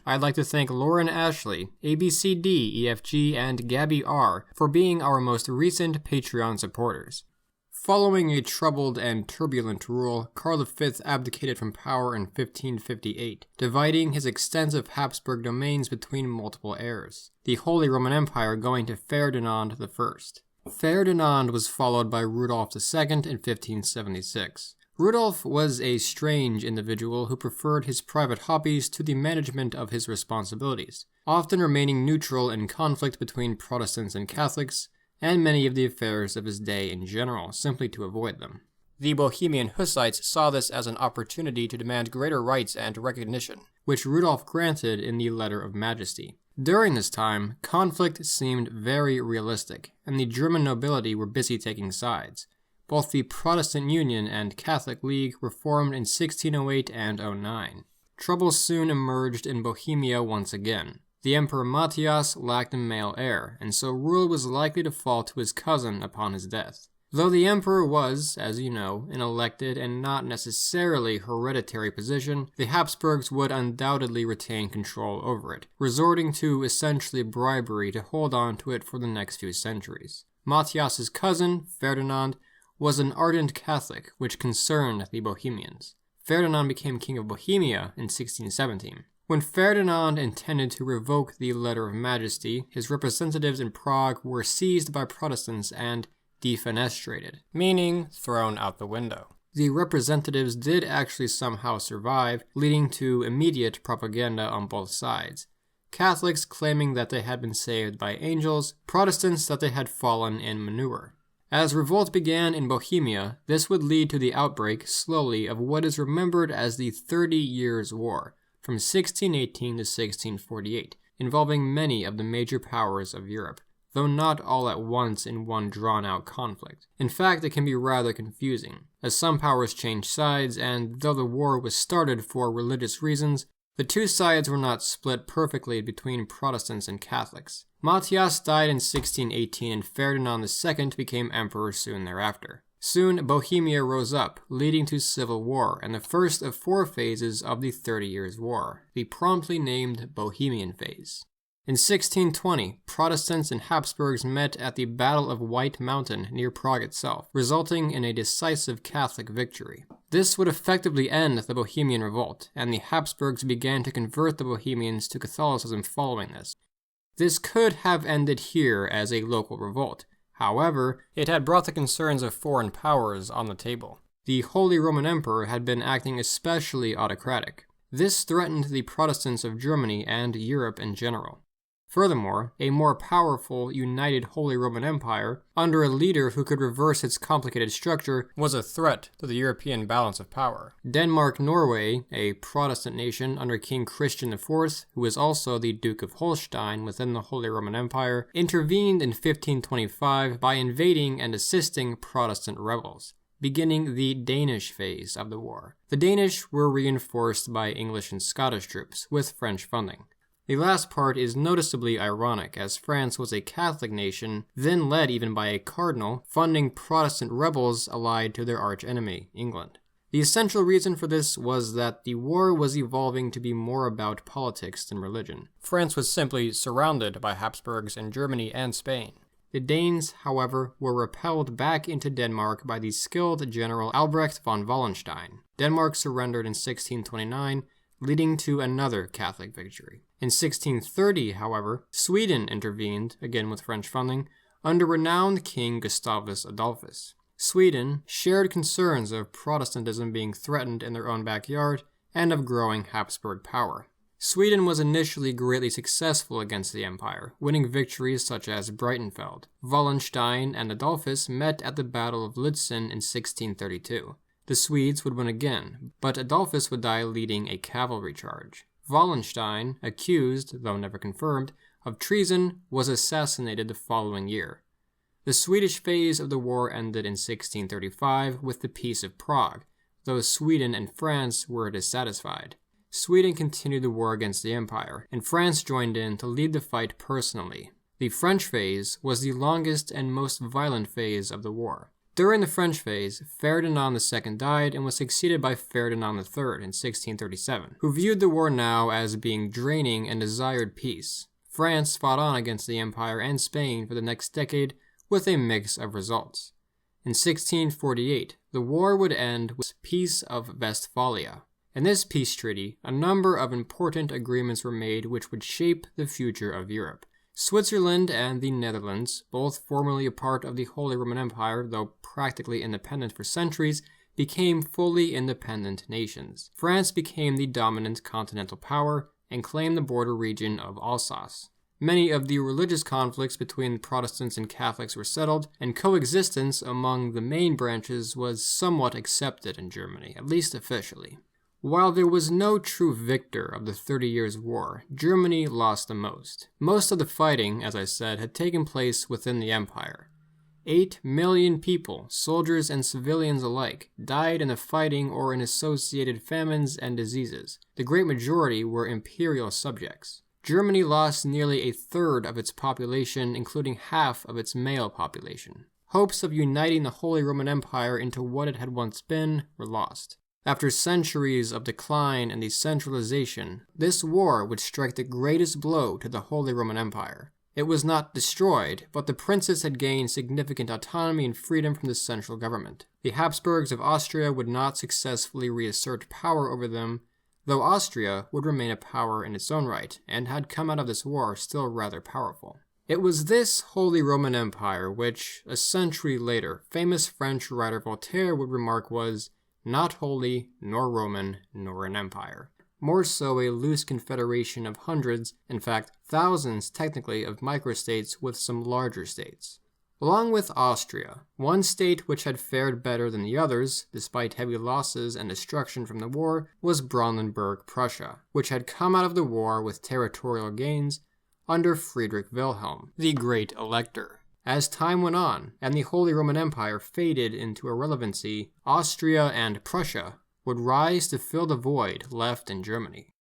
I'd like to thank Lauren Ashley, ABCD, EFG, and Gabby R. for being our most recent Patreon supporters. Following a troubled and turbulent rule, Karl V abdicated from power in 1558, dividing his extensive Habsburg domains between multiple heirs, the Holy Roman Empire going to Ferdinand I. Ferdinand was followed by Rudolf II in 1576. Rudolf was a strange individual who preferred his private hobbies to the management of his responsibilities, often remaining neutral in conflict between Protestants and Catholics, and many of the affairs of his day in general, simply to avoid them. The Bohemian Hussites saw this as an opportunity to demand greater rights and recognition, which Rudolf granted in the Letter of Majesty. During this time, conflict seemed very realistic, and the German nobility were busy taking sides. Both the Protestant Union and Catholic League were formed in 1608 and 09. Trouble soon emerged in Bohemia once again. The Emperor Matthias lacked a male heir, and so rule was likely to fall to his cousin upon his death. Though the emperor was, as you know, an elected and not necessarily hereditary position, the Habsburgs would undoubtedly retain control over it, resorting to essentially bribery to hold on to it for the next few centuries. Matthias's cousin, Ferdinand, was an ardent Catholic, which concerned the Bohemians. Ferdinand became king of Bohemia in 1617. When Ferdinand intended to revoke the Letter of Majesty, his representatives in Prague were seized by Protestants and defenestrated, meaning thrown out the window. The representatives did actually somehow survive, leading to immediate propaganda on both sides. Catholics claiming that they had been saved by angels, Protestants that they had fallen in manure. As revolt began in Bohemia, this would lead to the outbreak, slowly, of what is remembered as the 30 Years' War, from 1618 to 1648, involving many of the major powers of Europe, though not all at once in one drawn-out conflict. In fact, it can be rather confusing, as some powers changed sides, and though the war was started for religious reasons, the two sides were not split perfectly between Protestants and Catholics. Matthias died in 1618 and Ferdinand II became emperor soon thereafter. Soon, Bohemia rose up, leading to civil war and the first of 4 phases of the 30 Years' War, the promptly named Bohemian Phase. In 1620, Protestants and Habsburgs met at the Battle of White Mountain near Prague itself, resulting in a decisive Catholic victory. This would effectively end the Bohemian Revolt, and the Habsburgs began to convert the Bohemians to Catholicism following this. This could have ended here as a local revolt. However, it had brought the concerns of foreign powers on the table. The Holy Roman Emperor had been acting especially autocratic. This threatened the Protestants of Germany and Europe in general. Furthermore, a more powerful, united Holy Roman Empire, under a leader who could reverse its complicated structure, was a threat to the European balance of power. Denmark-Norway, a Protestant nation under King Christian IV, who was also the Duke of Holstein within the Holy Roman Empire, intervened in 1525 by invading and assisting Protestant rebels, beginning the Danish phase of the war. The Danish were reinforced by English and Scottish troops, with French funding. The last part is noticeably ironic, as France was a Catholic nation, then led even by a cardinal, funding Protestant rebels allied to their archenemy, England. The essential reason for this was that the war was evolving to be more about politics than religion. France was simply surrounded by Habsburgs in Germany and Spain. The Danes, however, were repelled back into Denmark by the skilled general Albrecht von Wallenstein. Denmark surrendered in 1629, leading to another Catholic victory. In 1630, however, Sweden intervened, again with French funding, under renowned King Gustavus Adolphus. Sweden shared concerns of Protestantism being threatened in their own backyard and of growing Habsburg power. Sweden was initially greatly successful against the empire, winning victories such as Breitenfeld. Wallenstein and Adolphus met at the Battle of Lutzen in 1632. The Swedes would win again, but Adolphus would die leading a cavalry charge. Wallenstein, accused, though never confirmed, of treason, was assassinated the following year. The Swedish phase of the war ended in 1635 with the Peace of Prague, though Sweden and France were dissatisfied. Sweden continued the war against the empire, and France joined in to lead the fight personally. The French phase was the longest and most violent phase of the war. During the French phase, Ferdinand II died and was succeeded by Ferdinand III in 1637, who viewed the war now as being draining and desired peace. France fought on against the Empire and Spain for the next decade with a mix of results. In 1648, the war would end with Peace of Westphalia. In this peace treaty, a number of important agreements were made which would shape the future of Europe. Switzerland and the Netherlands, both formerly a part of the Holy Roman Empire, though practically independent for centuries, became fully independent nations. France became the dominant continental power and claimed the border region of Alsace. Many of the religious conflicts between Protestants and Catholics were settled, and coexistence among the main branches was somewhat accepted in Germany, at least officially. While there was no true victor of the 30 Years' War, Germany lost the most. Most of the fighting, as I said, had taken place within the empire. 8 million people, soldiers and civilians alike, died in the fighting or in associated famines and diseases. The great majority were imperial subjects. Germany lost nearly a third of its population, including half of its male population. Hopes of uniting the Holy Roman Empire into what it had once been were lost. After centuries of decline and decentralization, this war would strike the greatest blow to the Holy Roman Empire. It was not destroyed, but the princes had gained significant autonomy and freedom from the central government. The Habsburgs of Austria would not successfully reassert power over them, though Austria would remain a power in its own right, and had come out of this war still rather powerful. It was this Holy Roman Empire which, a century later, famous French writer Voltaire would remark was not holy, nor Roman, nor an empire. More so a loose confederation of hundreds, in fact thousands technically, of microstates with some larger states. Along with Austria, one state which had fared better than the others, despite heavy losses and destruction from the war, was Brandenburg Prussia, which had come out of the war with territorial gains under Friedrich Wilhelm, the Great Elector. As time went on, and the Holy Roman Empire faded into irrelevancy, Austria and Prussia would rise to fill the void left in Germany.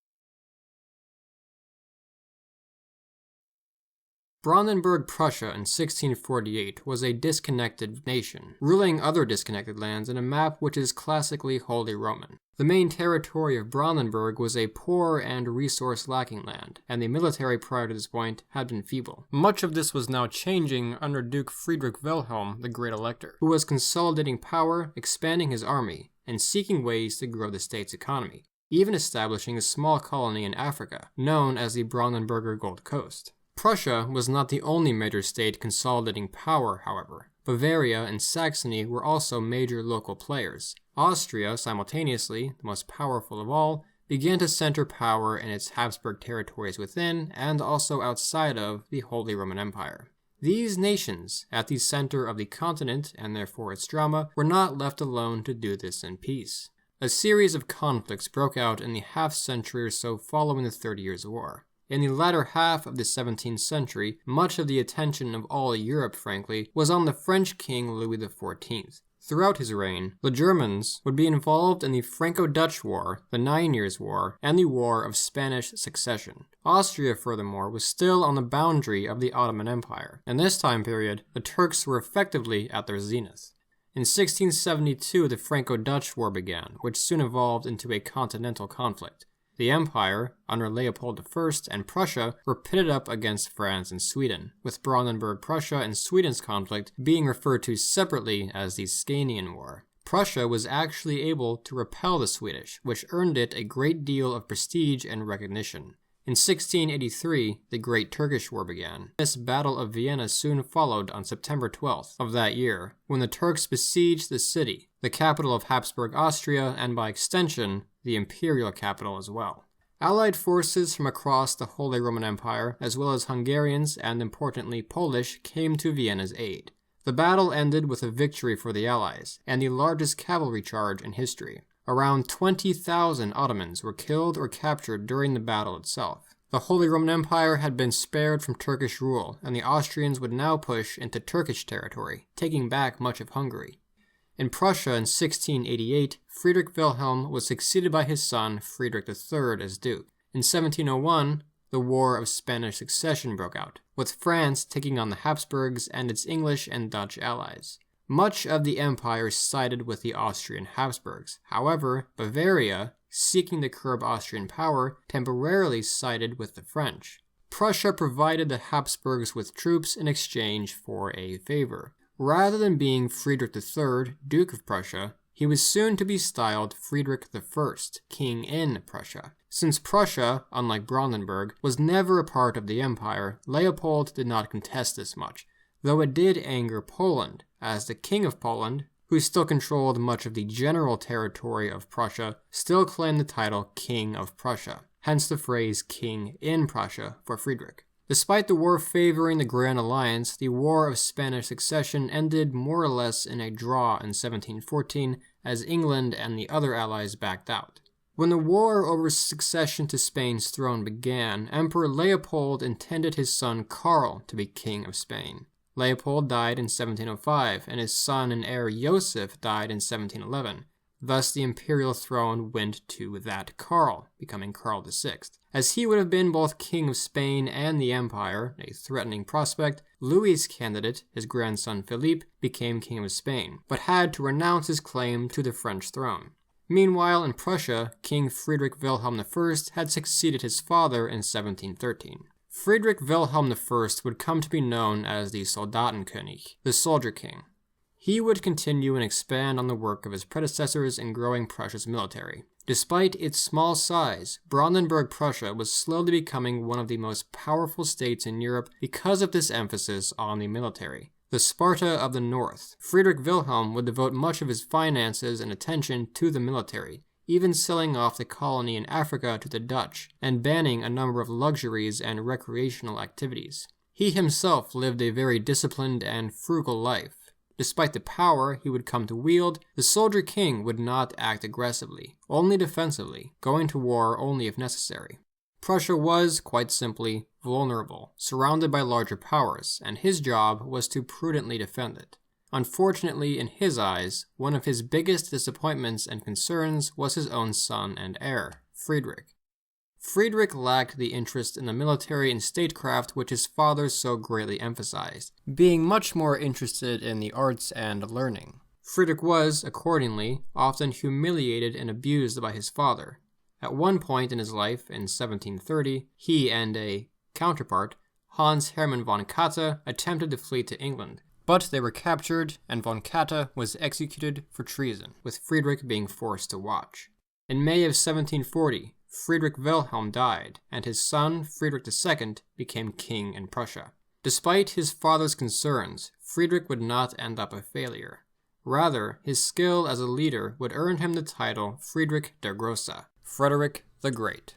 Brandenburg Prussia in 1648 was a disconnected nation, ruling other disconnected lands in a map which is classically Holy Roman. The main territory of Brandenburg was a poor and resource-lacking land, and the military prior to this point had been feeble. Much of this was now changing under Duke Friedrich Wilhelm, the Great Elector, who was consolidating power, expanding his army, and seeking ways to grow the state's economy, even establishing a small colony in Africa, known as the Brandenburger Gold Coast. Prussia was not the only major state consolidating power, however. Bavaria and Saxony were also major local players. Austria, simultaneously, the most powerful of all, began to center power in its Habsburg territories within and also outside of the Holy Roman Empire. These nations, at the center of the continent and therefore its drama, were not left alone to do this in peace. A series of conflicts broke out in the half-century or so following the 30 Years' War. In the latter half of the 17th century, much of the attention of all Europe, frankly, was on the French king Louis XIV. Throughout his reign, the Germans would be involved in the Franco-Dutch War, the 9 Years' War, and the War of Spanish Succession. Austria, furthermore, was still on the boundary of the Ottoman Empire. In this time period, the Turks were effectively at their zenith. In 1672, the Franco-Dutch War began, which soon evolved into a continental conflict. The empire, under Leopold I and Prussia, were pitted up against France and Sweden, with Brandenburg Prussia and Sweden's conflict being referred to separately as the Scanian War. Prussia was actually able to repel the Swedish, which earned it a great deal of prestige and recognition. In 1683, the Great Turkish War began. This Battle of Vienna soon followed on September 12th of that year, when the Turks besieged the city, the capital of Habsburg Austria, and by extension, the imperial capital as well. Allied forces from across the Holy Roman Empire, as well as Hungarians and importantly Polish, came to Vienna's aid. The battle ended with a victory for the Allies, and the largest cavalry charge in history. Around 20,000 Ottomans were killed or captured during the battle itself. The Holy Roman Empire had been spared from Turkish rule, and the Austrians would now push into Turkish territory, taking back much of Hungary. In Prussia in 1688, Friedrich Wilhelm was succeeded by his son Friedrich III as Duke. In 1701, the War of Spanish Succession broke out, with France taking on the Habsburgs and its English and Dutch allies. Much of the empire sided with the Austrian Habsburgs. However, Bavaria, seeking to curb Austrian power, temporarily sided with the French. Prussia provided the Habsburgs with troops in exchange for a favor. Rather than being Friedrich III, Duke of Prussia, he was soon to be styled Friedrich I, King in Prussia. Since Prussia, unlike Brandenburg, was never a part of the empire, Leopold did not contest this much, though it did anger Poland, as the King of Poland, who still controlled much of the general territory of Prussia, still claimed the title King of Prussia, hence the phrase King in Prussia for Friedrich. Despite the war favoring the Grand Alliance, the War of Spanish Succession ended more or less in a draw in 1714 as England and the other allies backed out. When the war over succession to Spain's throne began, Emperor Leopold intended his son Karl to be King of Spain. Leopold died in 1705, and his son and heir Joseph died in 1711. Thus the imperial throne went to that Karl, becoming Karl VI. As he would have been both King of Spain and the Empire, a threatening prospect, Louis's candidate, his grandson Philippe, became King of Spain, but had to renounce his claim to the French throne. Meanwhile, in Prussia, King Friedrich Wilhelm I had succeeded his father in 1713. Friedrich Wilhelm I would come to be known as the Soldatenkönig, the Soldier King. He would continue and expand on the work of his predecessors in growing Prussia's military. Despite its small size, Brandenburg Prussia was slowly becoming one of the most powerful states in Europe because of this emphasis on the military. The Sparta of the North, Friedrich Wilhelm would devote much of his finances and attention to the military, even selling off the colony in Africa to the Dutch, and banning a number of luxuries and recreational activities. He himself lived a very disciplined and frugal life. Despite the power he would come to wield, the Soldier King would not act aggressively, only defensively, going to war only if necessary. Prussia was, quite simply, vulnerable, surrounded by larger powers, and his job was to prudently defend it. Unfortunately, in his eyes, one of his biggest disappointments and concerns was his own son and heir, Friedrich. Friedrich lacked the interest in the military and statecraft which his father so greatly emphasized, being much more interested in the arts and learning. Friedrich was, accordingly, often humiliated and abused by his father. At one point in his life, in 1730, he and a counterpart, Hans Hermann von Katte, attempted to flee to England, but they were captured, and von Katte was executed for treason, with Friedrich being forced to watch. In May of 1740, Friedrich Wilhelm died, and his son, Friedrich II, became king in Prussia. Despite his father's concerns, Friedrich would not end up a failure. Rather, his skill as a leader would earn him the title Friedrich der Grosse, Frederick the Great.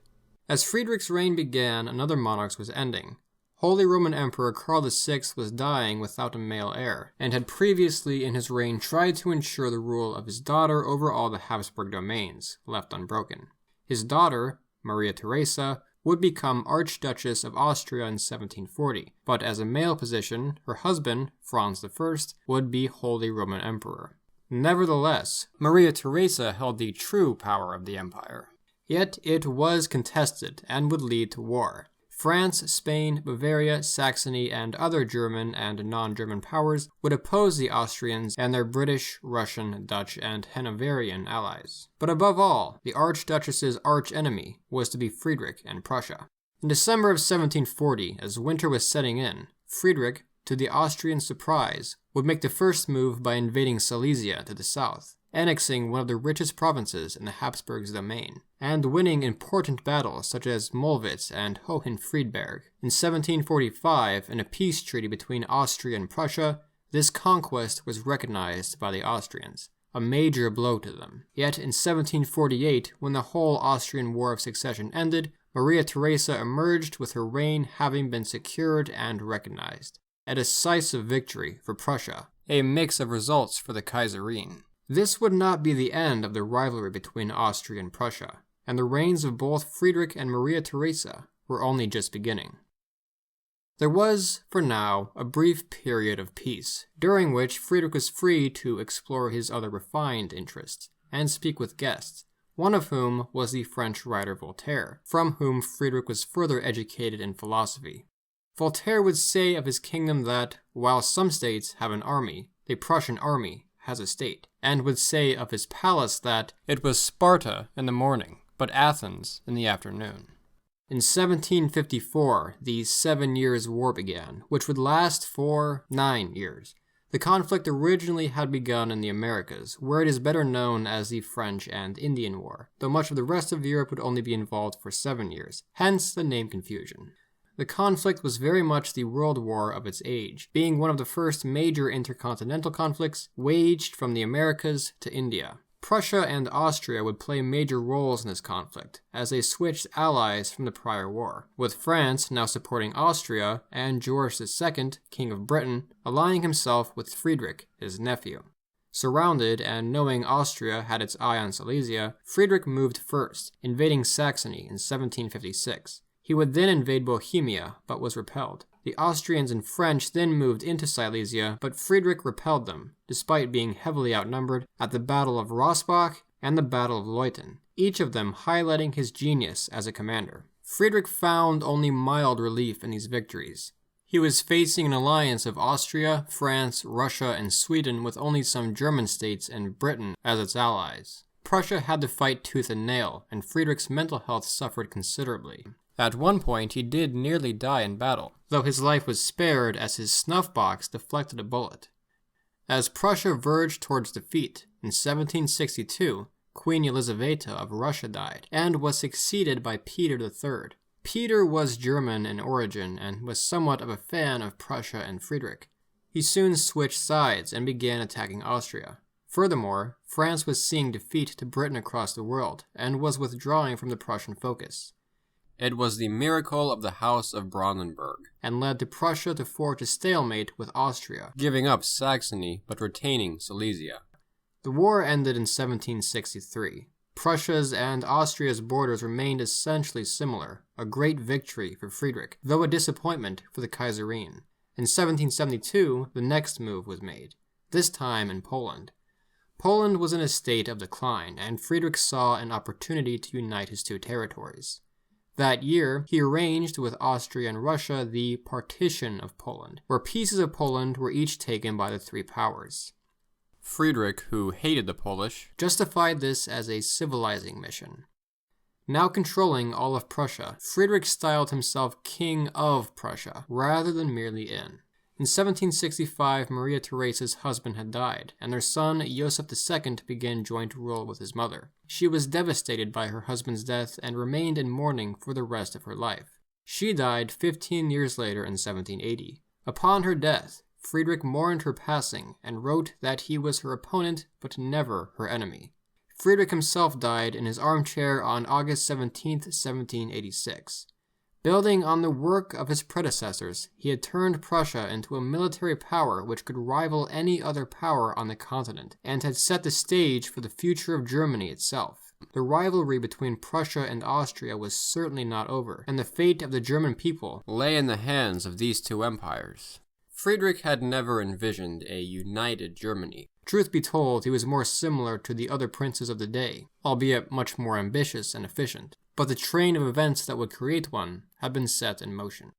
As Friedrich's reign began, another monarch's was ending. Holy Roman Emperor Karl VI was dying without a male heir, and had previously in his reign tried to ensure the rule of his daughter over all the Habsburg domains, left unbroken. His daughter, Maria Theresa, would become Archduchess of Austria in 1740, but as a male position, her husband, Franz I, would be Holy Roman Emperor. Nevertheless, Maria Theresa held the true power of the empire. Yet it was contested and would lead to war. France, Spain, Bavaria, Saxony, and other German and non-German powers would oppose the Austrians and their British, Russian, Dutch, and Hanoverian allies. But above all, the Archduchess's arch-enemy was to be Friedrich and Prussia. In December of 1740, as winter was setting in, Friedrich, to the Austrian surprise, would make the first move by invading Silesia to the south, annexing one of the richest provinces in the Habsburgs' domain, and winning important battles such as Mollwitz and Hohenfriedberg. In 1745, in a peace treaty between Austria and Prussia, this conquest was recognized by the Austrians, a major blow to them. Yet in 1748, when the whole Austrian War of Succession ended, Maria Theresa emerged with her reign having been secured and recognized. A decisive victory for Prussia, a mix of results for the Kaiserin. This would not be the end of the rivalry between Austria and Prussia, and the reigns of both Friedrich and Maria Theresa were only just beginning. There was, for now, a brief period of peace, during which Friedrich was free to explore his other refined interests, and speak with guests, one of whom was the French writer Voltaire, from whom Friedrich was further educated in philosophy. Voltaire would say of his kingdom that, while some states have an army, a Prussian army has a state, and would say of his palace that it was Sparta in the morning, but Athens in the afternoon. In 1754, the 7 Years' War began, which would last for 9 years. The conflict originally had begun in the Americas, where it is better known as the French and Indian War, though much of the rest of Europe would only be involved for 7 years, hence the name confusion. The conflict was very much the World War of its age, being one of the first major intercontinental conflicts waged from the Americas to India. Prussia and Austria would play major roles in this conflict, as they switched allies from the prior war, with France now supporting Austria and George II, King of Britain, allying himself with Friedrich, his nephew. Surrounded and knowing Austria had its eye on Silesia, Friedrich moved first, invading Saxony in 1756. He would then invade Bohemia, but was repelled. The Austrians and French then moved into Silesia, but Friedrich repelled them, despite being heavily outnumbered at the Battle of Rossbach and the Battle of Leuthen, each of them highlighting his genius as a commander. Friedrich found only mild relief in these victories. He was facing an alliance of Austria, France, Russia, and Sweden, with only some German states and Britain as its allies. Prussia had to fight tooth and nail, and Friedrich's mental health suffered considerably. At one point, he did nearly die in battle, though his life was spared as his snuff box deflected a bullet. As Prussia verged towards defeat, in 1762, Queen Elizaveta of Russia died, and was succeeded by Peter III. Peter was German in origin and was somewhat of a fan of Prussia and Friedrich. He soon switched sides and began attacking Austria. Furthermore, France was seeing defeat to Britain across the world, and was withdrawing from the Prussian focus. It was the miracle of the House of Brandenburg, and led to Prussia to forge a stalemate with Austria, giving up Saxony but retaining Silesia. The war ended in 1763. Prussia's and Austria's borders remained essentially similar, a great victory for Friedrich, though a disappointment for the Kaiserine. In 1772, the next move was made, this time in Poland. Poland was in a state of decline, and Friedrich saw an opportunity to unite his two territories. That year, he arranged with Austria and Russia the Partition of Poland, where pieces of Poland were each taken by the three powers. Friedrich, who hated the Polish, justified this as a civilizing mission. Now controlling all of Prussia, Friedrich styled himself King of Prussia, rather than merely in. In 1765, Maria Theresa's husband had died, and their son, Joseph II, began joint rule with his mother. She was devastated by her husband's death and remained in mourning for the rest of her life. She died 15 years later in 1780. Upon her death, Friedrich mourned her passing and wrote that he was her opponent but never her enemy. Friedrich himself died in his armchair on August 17, 1786. Building on the work of his predecessors, he had turned Prussia into a military power which could rival any other power on the continent, and had set the stage for the future of Germany itself. The rivalry between Prussia and Austria was certainly not over, and the fate of the German people lay in the hands of these two empires. Friedrich had never envisioned a united Germany. Truth be told, he was more similar to the other princes of the day, albeit much more ambitious and efficient. But the train of events that would create one had been set in motion.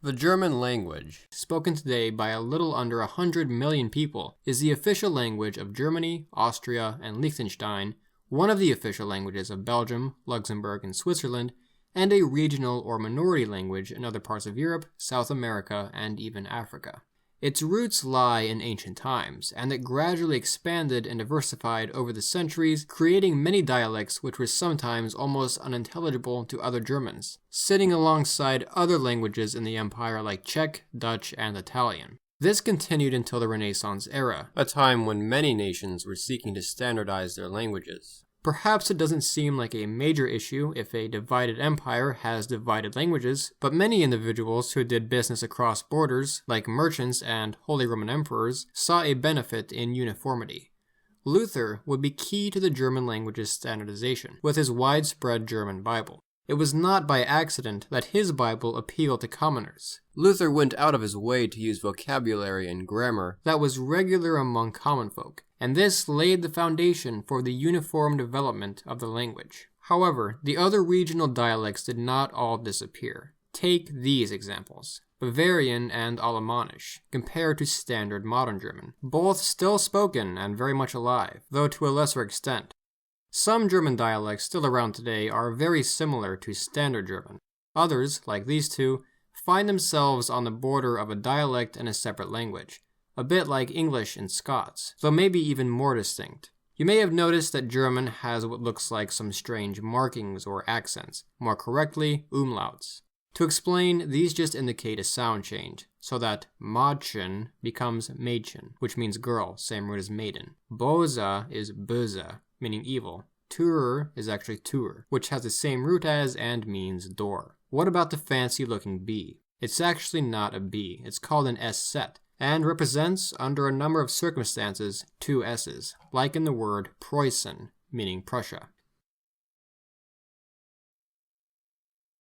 The German language, spoken today by a little under 100 million people, is the official language of Germany, Austria, and Liechtenstein, one of the official languages of Belgium, Luxembourg, and Switzerland, and a regional or minority language in other parts of Europe, South America, and even Africa. Its roots lie in ancient times, and it gradually expanded and diversified over the centuries, creating many dialects which were sometimes almost unintelligible to other Germans, sitting alongside other languages in the empire like Czech, Dutch, and Italian. This continued until the Renaissance era, a time when many nations were seeking to standardize their languages. Perhaps it doesn't seem like a major issue if a divided empire has divided languages, but many individuals who did business across borders, like merchants and Holy Roman emperors, saw a benefit in uniformity. Luther would be key to the German language's standardization, with his widespread German Bible. It was not by accident that his Bible appealed to commoners. Luther went out of his way to use vocabulary and grammar that was regular among common folk, and this laid the foundation for the uniform development of the language. However, the other regional dialects did not all disappear. Take these examples. Bavarian and Alemannisch, compared to Standard Modern German, both still spoken and very much alive, though to a lesser extent. Some German dialects still around today are very similar to Standard German. Others, like these two, find themselves on the border of a dialect and a separate language, a bit like English and Scots, though maybe even more distinct. You may have noticed that German has what looks like some strange markings or accents, more correctly, umlauts. To explain, these just indicate a sound change, so that Mädchen becomes Mädchen, which means girl, same root as maiden. Böse is böse, meaning evil. Tür is actually Tür, which has the same root as and means door. What about the fancy-looking B? It's actually not a B, it's called an S set, and represents, under a number of circumstances, two S's, like in the word Preußen, meaning Prussia.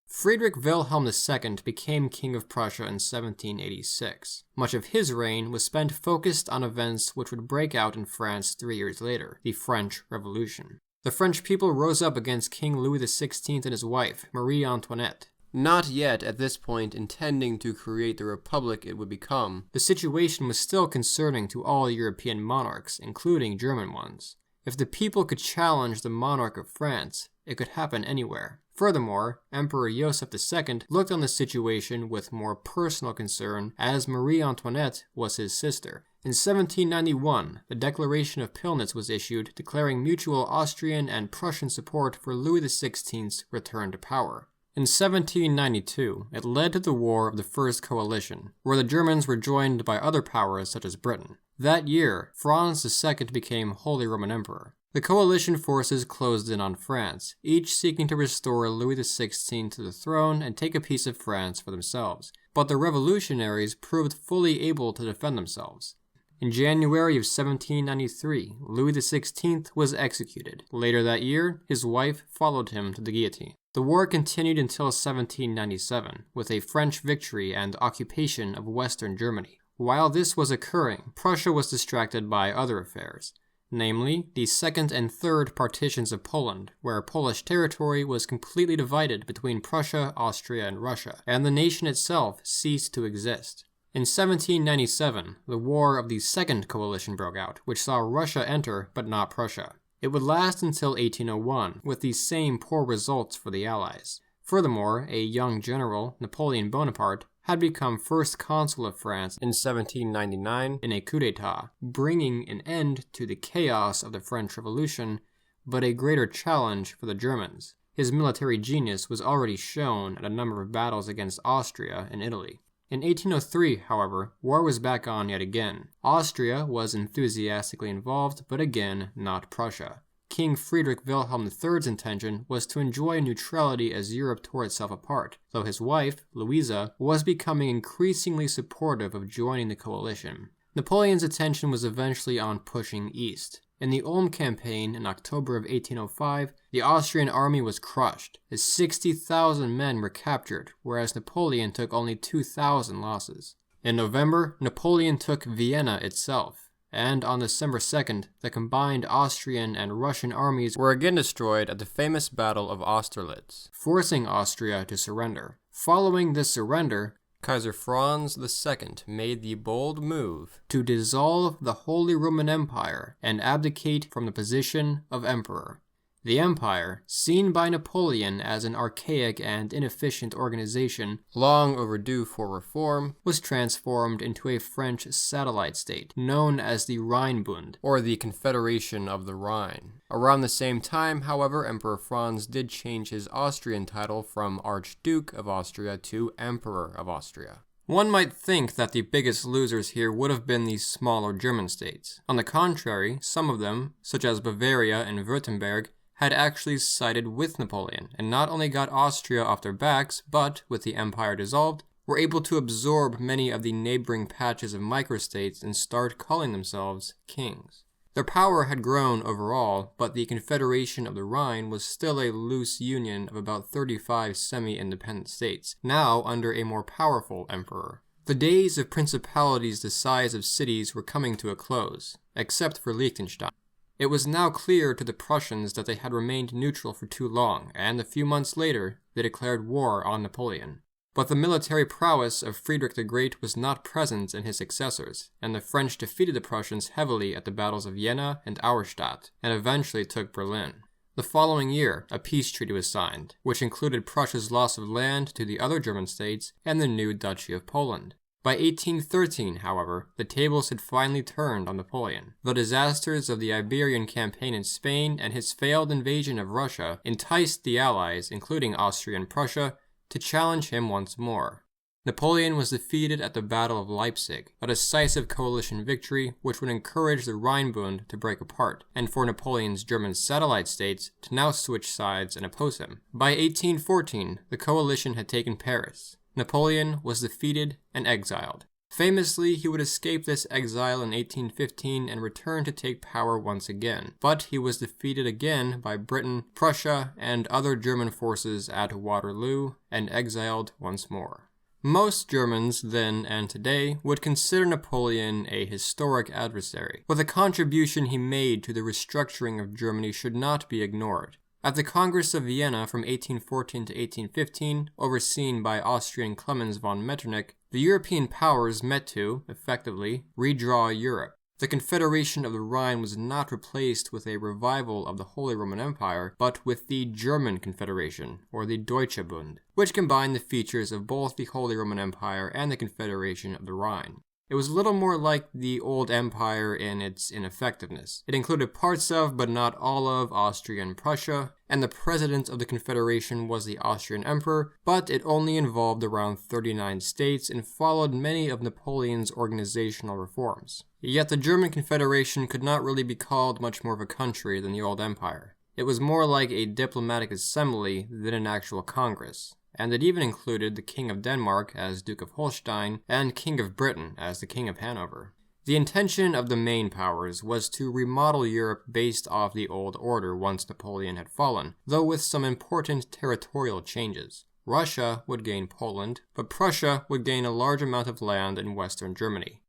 Friedrich Wilhelm II became King of Prussia in 1786. Much of his reign was spent focused on events which would break out in France 3 years later, the French Revolution. The French people rose up against King Louis XVI and his wife, Marie Antoinette. Not yet at this point intending to create the republic it would become, the situation was still concerning to all European monarchs, including German ones. If the people could challenge the monarch of France, it could happen anywhere. Furthermore, Emperor Joseph II looked on the situation with more personal concern, as Marie Antoinette was his sister. In 1791, the Declaration of Pillnitz was issued, declaring mutual Austrian and Prussian support for Louis XVI's return to power. In 1792, it led to the War of the First Coalition, where the Germans were joined by other powers such as Britain. That year, Franz II became Holy Roman Emperor. The coalition forces closed in on France, each seeking to restore Louis XVI to the throne and take a piece of France for themselves. But the revolutionaries proved fully able to defend themselves. In January of 1793, Louis XVI was executed. Later that year, his wife followed him to the guillotine. The war continued until 1797, with a French victory and occupation of Western Germany. While this was occurring, Prussia was distracted by other affairs, namely the second and third partitions of Poland, where Polish territory was completely divided between Prussia, Austria, and Russia, and the nation itself ceased to exist. In 1797, the War of the Second Coalition broke out, which saw Russia enter, but not Prussia. It would last until 1801, with the same poor results for the Allies. Furthermore, a young general, Napoleon Bonaparte, had become first consul of France in 1799 in a coup d'etat, bringing an end to the chaos of the French Revolution, but a greater challenge for the Germans. His military genius was already shown at a number of battles against Austria and Italy. In 1803, however, war was back on yet again. Austria was enthusiastically involved, but again, not Prussia. King Friedrich Wilhelm III's intention was to enjoy neutrality as Europe tore itself apart, though his wife, Louisa, was becoming increasingly supportive of joining the coalition. Napoleon's attention was eventually on pushing east. In the Ulm campaign in October of 1805, the Austrian army was crushed, as 60,000 men were captured, whereas Napoleon took only 2,000 losses. In November, Napoleon took Vienna itself, and on December 2nd, the combined Austrian and Russian armies were again destroyed at the famous Battle of Austerlitz, forcing Austria to surrender. Following this surrender, Kaiser Franz II made the bold move to dissolve the Holy Roman Empire and abdicate from the position of emperor. The empire, seen by Napoleon as an archaic and inefficient organization, long overdue for reform, was transformed into a French satellite state known as the Rhinebund, or the Confederation of the Rhine. Around the same time, however, Emperor Franz did change his Austrian title from Archduke of Austria to Emperor of Austria. One might think that the biggest losers here would have been the smaller German states. On the contrary, some of them, such as Bavaria and Württemberg, had actually sided with Napoleon, and not only got Austria off their backs, but, with the empire dissolved, were able to absorb many of the neighboring patches of microstates and start calling themselves kings. Their power had grown overall, but the Confederation of the Rhine was still a loose union of about 35 semi-independent states, now under a more powerful emperor. The days of principalities the size of cities were coming to a close, except for Liechtenstein. It was now clear to the Prussians that they had remained neutral for too long, and a few months later, they declared war on Napoleon. But the military prowess of Friedrich the Great was not present in his successors, and the French defeated the Prussians heavily at the battles of Jena and Auerstadt, and eventually took Berlin. The following year, a peace treaty was signed, which included Prussia's loss of land to the other German states and the new Duchy of Poland. By 1813, however, the tables had finally turned on Napoleon. The disasters of the Iberian campaign in Spain and his failed invasion of Russia enticed the Allies, including Austria and Prussia, to challenge him once more. Napoleon was defeated at the Battle of Leipzig, a decisive coalition victory which would encourage the Rhinebund to break apart, and for Napoleon's German satellite states to now switch sides and oppose him. By 1814, the coalition had taken Paris. Napoleon was defeated and exiled. Famously, he would escape this exile in 1815 and return to take power once again, but he was defeated again by Britain, Prussia, and other German forces at Waterloo, and exiled once more. Most Germans then and today would consider Napoleon a historic adversary, but the contribution he made to the restructuring of Germany should not be ignored. At the Congress of Vienna from 1814 to 1815, overseen by Austrian Clemens von Metternich, the European powers met to, effectively, redraw Europe. The Confederation of the Rhine was not replaced with a revival of the Holy Roman Empire, but with the German Confederation, or the Deutsche Bund, which combined the features of both the Holy Roman Empire and the Confederation of the Rhine. It was little more like the old empire in its ineffectiveness. It included parts of, but not all of, Austria and Prussia, and the president of the Confederation was the Austrian Emperor, but it only involved around 39 states and followed many of Napoleon's organizational reforms. Yet the German Confederation could not really be called much more of a country than the old empire. It was more like a diplomatic assembly than an actual congress, and it even included the King of Denmark as Duke of Holstein and King of Britain as the King of Hanover. The intention of the main powers was to remodel Europe based off the old order once Napoleon had fallen, though with some important territorial changes. Russia would gain Poland, but Prussia would gain a large amount of land in western Germany.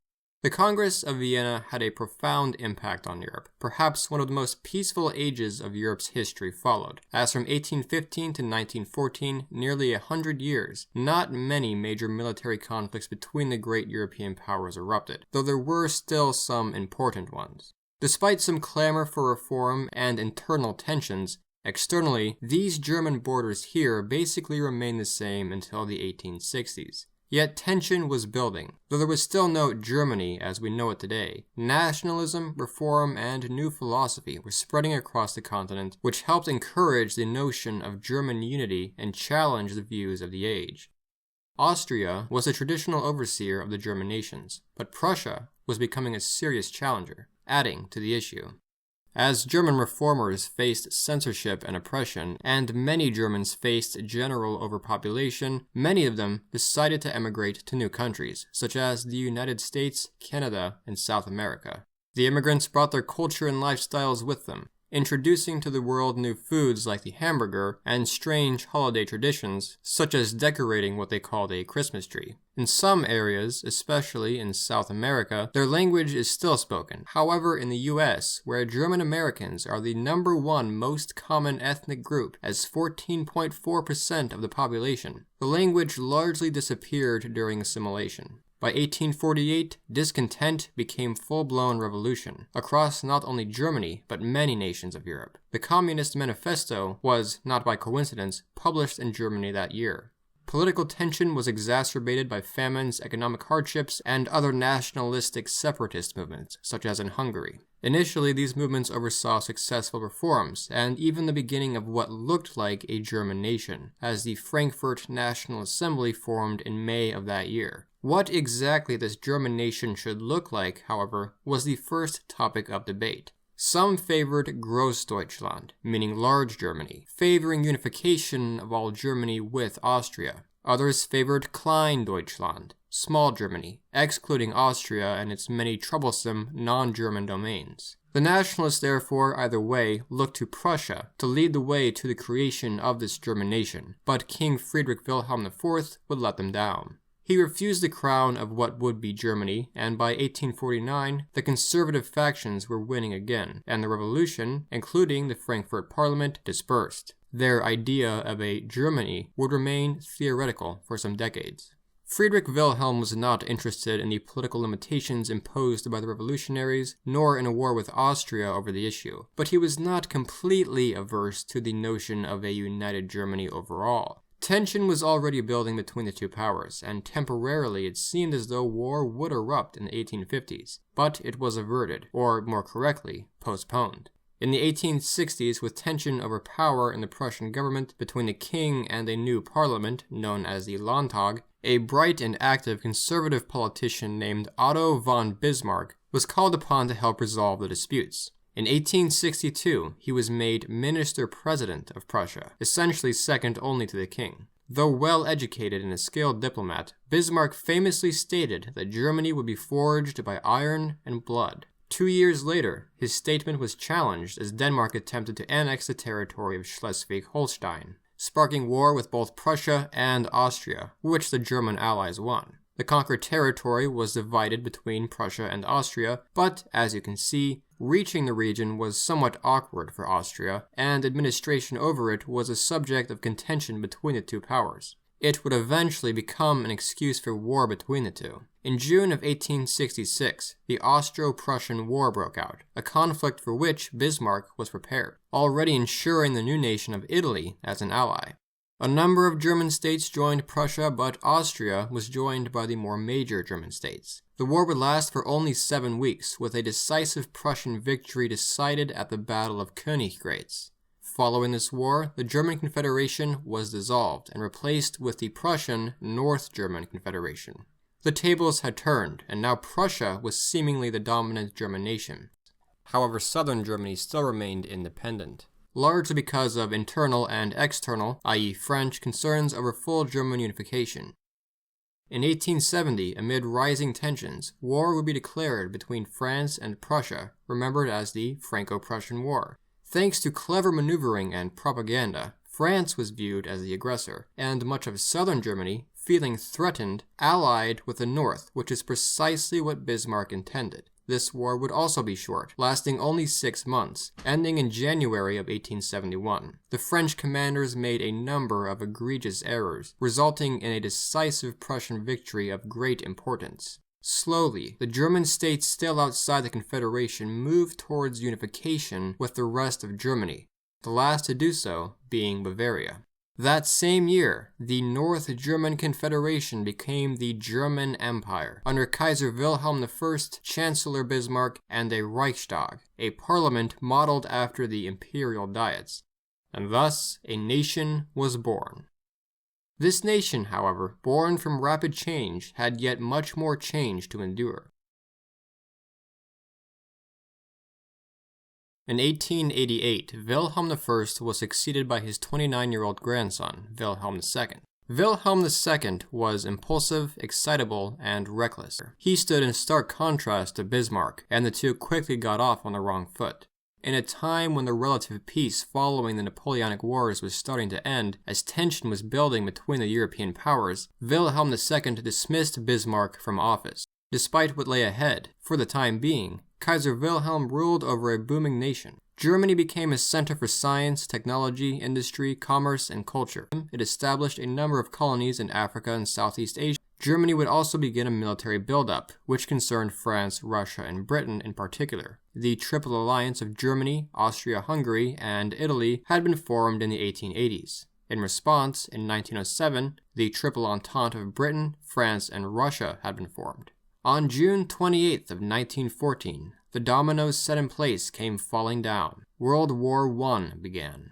The Congress of Vienna had a profound impact on Europe. Perhaps one of the most peaceful ages of Europe's history followed, as from 1815 to 1914, nearly 100 years, not many major military conflicts between the great European powers erupted, though there were still some important ones. Despite some clamor for reform and internal tensions, externally, these German borders here basically remained the same until the 1860s. Yet tension was building. Though there was still no Germany as we know it today, nationalism, reform, and new philosophy were spreading across the continent, which helped encourage the notion of German unity and challenge the views of the age. Austria was the traditional overseer of the German nations, but Prussia was becoming a serious challenger, adding to the issue. As German reformers faced censorship and oppression, and many Germans faced general overpopulation, many of them decided to emigrate to new countries, such as the United States, Canada, and South America. The immigrants brought their culture and lifestyles with them, introducing to the world new foods like the hamburger and strange holiday traditions, such as decorating what they called a Christmas tree. In some areas, especially in South America, their language is still spoken. However, in the US, where German Americans are the #1 most common ethnic group, as 14.4% of the population, the language largely disappeared during assimilation. By 1848, discontent became full-blown revolution across not only Germany, but many nations of Europe. The Communist Manifesto was, not by coincidence, published in Germany that year. Political tension was exacerbated by famines, economic hardships, and other nationalistic separatist movements, such as in Hungary. Initially, these movements oversaw successful reforms, and even the beginning of what looked like a German nation, as the Frankfurt National Assembly formed in May of that year. What exactly this German nation should look like, however, was the first topic of debate. Some favored Großdeutschland, meaning large Germany, favoring unification of all Germany with Austria. Others favored Kleindeutschland, small Germany, excluding Austria and its many troublesome non-German domains. The nationalists, therefore, either way, looked to Prussia to lead the way to the creation of this German nation, but King Friedrich Wilhelm IV would let them down. He refused the crown of what would be Germany, and by 1849, the conservative factions were winning again, and the revolution, including the Frankfurt Parliament, dispersed. Their idea of a Germany would remain theoretical for some decades. Friedrich Wilhelm was not interested in the political limitations imposed by the revolutionaries, nor in a war with Austria over the issue, but he was not completely averse to the notion of a united Germany overall. Tension was already building between the two powers, and temporarily it seemed as though war would erupt in the 1850s, but it was averted, or more correctly, postponed. In the 1860s, with tension over power in the Prussian government between the king and a new parliament, known as the Landtag, a bright and active conservative politician named Otto von Bismarck was called upon to help resolve the disputes. In 1862, he was made minister-president of Prussia, essentially second only to the king. Though well-educated and a skilled diplomat, Bismarck famously stated that Germany would be forged by iron and blood. 2 years later, his statement was challenged as Denmark attempted to annex the territory of Schleswig-Holstein, sparking war with both Prussia and Austria, which the German allies won. The conquered territory was divided between Prussia and Austria, but, as you can see, reaching the region was somewhat awkward for Austria, and administration over it was a subject of contention between the two powers. It would eventually become an excuse for war between the two. In June of 1866, the Austro-Prussian War broke out, a conflict for which Bismarck was prepared, already ensuring the new nation of Italy as an ally. A number of German states joined Prussia, but Austria was joined by the more major German states. The war would last for only 7 weeks, with a decisive Prussian victory decided at the Battle of Königgrätz. Following this war, the German Confederation was dissolved and replaced with the Prussian North German Confederation. The tables had turned, and now Prussia was seemingly the dominant German nation. However, southern Germany still remained independent, largely because of internal and external, i.e. French, concerns over full German unification. In 1870, amid rising tensions, war would be declared between France and Prussia, remembered as the Franco-Prussian War. Thanks to clever maneuvering and propaganda, France was viewed as the aggressor, and much of southern Germany, feeling threatened, allied with the north, which is precisely what Bismarck intended. This war would also be short, lasting only 6 months, ending in January of 1871. The French commanders made a number of egregious errors, resulting in a decisive Prussian victory of great importance. Slowly, the German states still outside the Confederation moved towards unification with the rest of Germany, the last to do so being Bavaria. That same year, the North German Confederation became the German Empire, under Kaiser Wilhelm I, Chancellor Bismarck, and a Reichstag, a parliament modeled after the imperial diets. And thus, a nation was born. This nation, however, born from rapid change, had yet much more change to endure. In 1888, Wilhelm I was succeeded by his 29-year-old grandson, Wilhelm II. Wilhelm II was impulsive, excitable, and reckless. He stood in stark contrast to Bismarck, and the two quickly got off on the wrong foot. In a time when the relative peace following the Napoleonic Wars was starting to end, as tension was building between the European powers, Wilhelm II dismissed Bismarck from office. Despite what lay ahead, for the time being, Kaiser Wilhelm ruled over a booming nation. Germany became a center for science, technology, industry, commerce, and culture. It established a number of colonies in Africa and Southeast Asia. Germany would also begin a military buildup, which concerned France, Russia, and Britain in particular. The Triple Alliance of Germany, Austria-Hungary, and Italy had been formed in the 1880s. In response, in 1907, the Triple Entente of Britain, France, and Russia had been formed. On June 28th of 1914, the dominoes set in place came falling down. World War I began.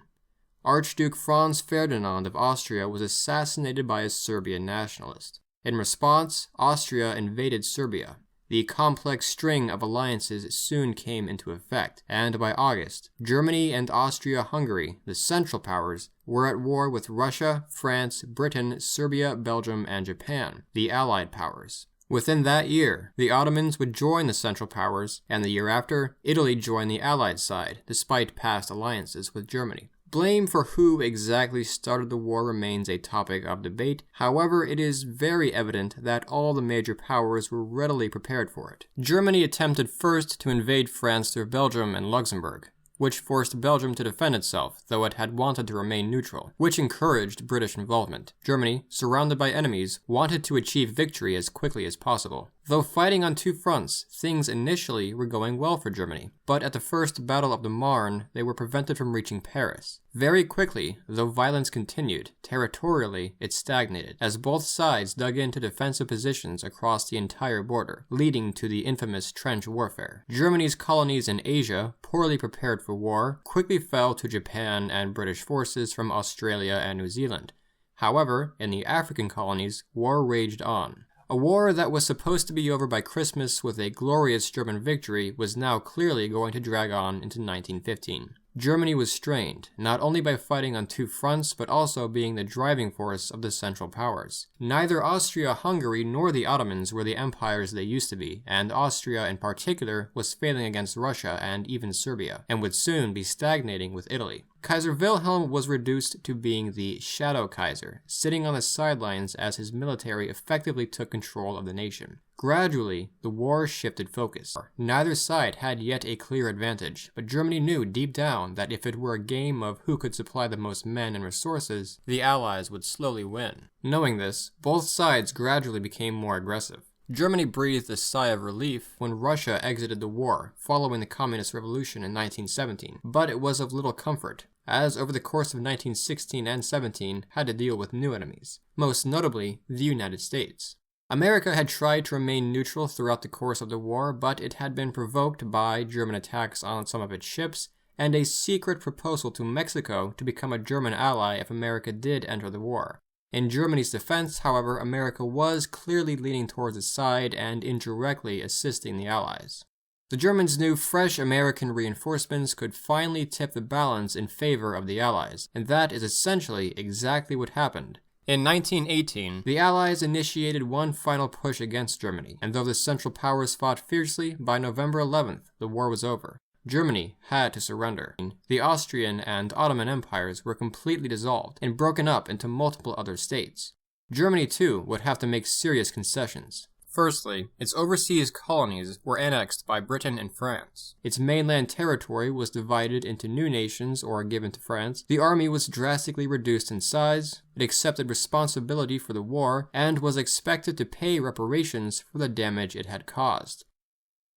Archduke Franz Ferdinand of Austria was assassinated by a Serbian nationalist. In response, Austria invaded Serbia. The complex string of alliances soon came into effect, and by August, Germany and Austria-Hungary, the Central Powers, were at war with Russia, France, Britain, Serbia, Belgium, and Japan, the Allied Powers. Within that year, the Ottomans would join the Central Powers, and the year after, Italy joined the Allied side, despite past alliances with Germany. Blame for who exactly started the war remains a topic of debate. However, it is very evident that all the major powers were readily prepared for it. Germany attempted first to invade France through Belgium and Luxembourg. which forced Belgium to defend itself, though it had wanted to remain neutral, which encouraged British involvement. Germany, surrounded by enemies, wanted to achieve victory as quickly as possible. Though fighting on two fronts, things initially were going well for Germany, but at the First Battle of the Marne, they were prevented from reaching Paris. Very quickly, though violence continued, territorially it stagnated, as both sides dug into defensive positions across the entire border, leading to the infamous trench warfare. Germany's colonies in Asia, poorly prepared for war, quickly fell to Japan and British forces from Australia and New Zealand. However, in the African colonies, war raged on. A war that was supposed to be over by Christmas with a glorious German victory was now clearly going to drag on into 1915. Germany was strained, not only by fighting on two fronts, but also being the driving force of the Central Powers. Neither Austria-Hungary nor the Ottomans were the empires they used to be, and Austria in particular was failing against Russia and even Serbia, and would soon be stagnating with Italy. Kaiser Wilhelm was reduced to being the Shadow Kaiser, sitting on the sidelines as his military effectively took control of the nation. Gradually, the war shifted focus. Neither side had yet a clear advantage, but Germany knew deep down that if it were a game of who could supply the most men and resources, the Allies would slowly win. Knowing this, both sides gradually became more aggressive. Germany breathed a sigh of relief when Russia exited the war following the Communist Revolution in 1917, but it was of little comfort, as over the course of 1916 and 17 had to deal with new enemies, most notably the United States. America had tried to remain neutral throughout the course of the war, but it had been provoked by German attacks on some of its ships and a secret proposal to Mexico to become a German ally if America did enter the war. In Germany's defense, however, America was clearly leaning towards its side and indirectly assisting the Allies. The Germans knew fresh American reinforcements could finally tip the balance in favor of the Allies, and that is essentially exactly what happened. In 1918, the Allies initiated one final push against Germany, and though the Central Powers fought fiercely, by November 11th, the war was over. Germany had to surrender. The Austrian and Ottoman empires were completely dissolved and broken up into multiple other states. Germany, too, would have to make serious concessions. Firstly, its overseas colonies were annexed by Britain and France. Its mainland territory was divided into new nations or given to France. The army was drastically reduced in size. It accepted responsibility for the war and was expected to pay reparations for the damage it had caused.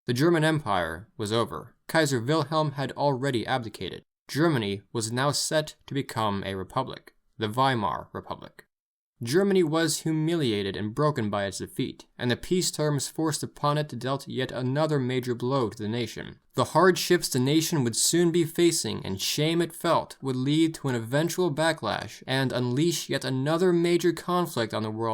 The German Empire was over. Kaiser Wilhelm had already abdicated. Germany was now set to become a republic, the Weimar Republic. Germany was humiliated and broken by its defeat, and the peace terms forced upon it dealt yet another major blow to the nation. The hardships the nation would soon be facing and shame it felt would lead to an eventual backlash and unleash yet another major conflict on the world